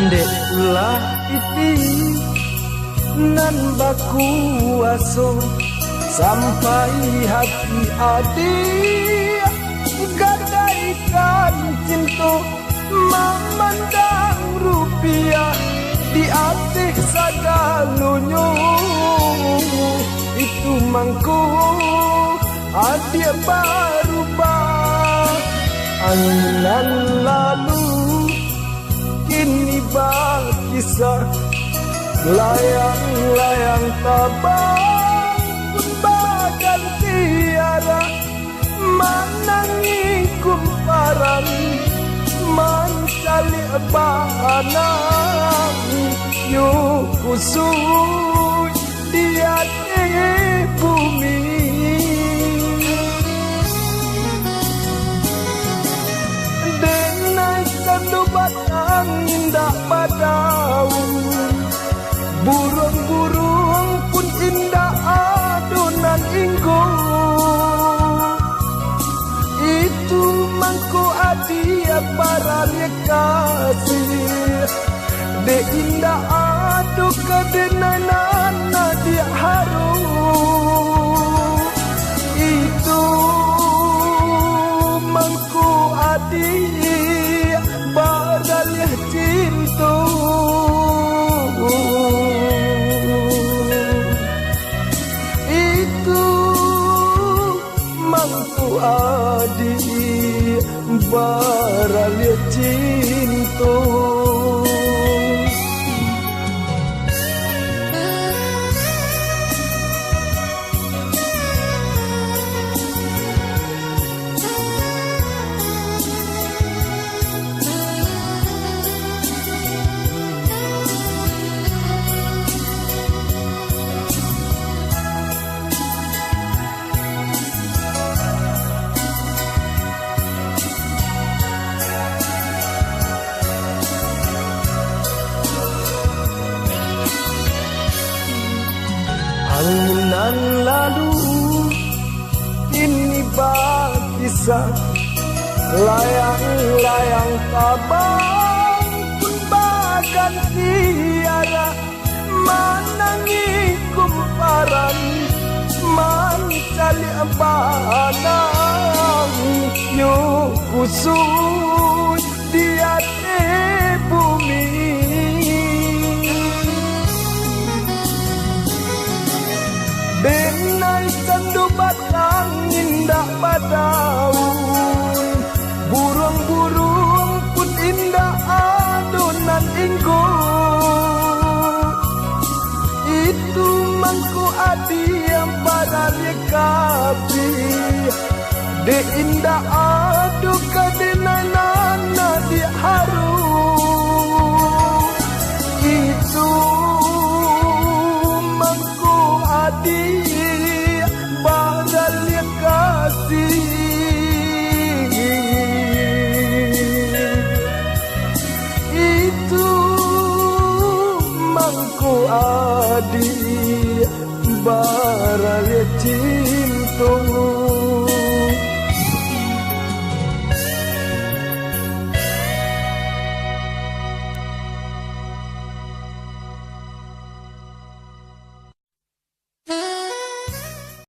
Dek ulah iti nan baku aso sampai hati adik gadaikan cinta memandang rupiah di atik sagalunyo itu mangku adik baru anginan lalu kini bakisah layang-layang tabang bagan tiara manangi kumparan mancali bahanang yuk kusut di hati bumi denai sandu batang indah padaun burung-burung pun indah adonan inggo itu mangko adia para kasih de indah adu kedenanan dia harum itu mangko adia para cinta adik baralia cinta anginan lalu kini bakisah layang-layang tabang pun bagan tiara manangi kumparan mancali bahanang yuk kusut di hati bumi denai sandu batang indah padaun burung-burung pun indah adonan inggo itu mangku adi yang pada lekapi de indah adu kedenanan dia harum itu baralia kasih itu mangku adik baralia cinta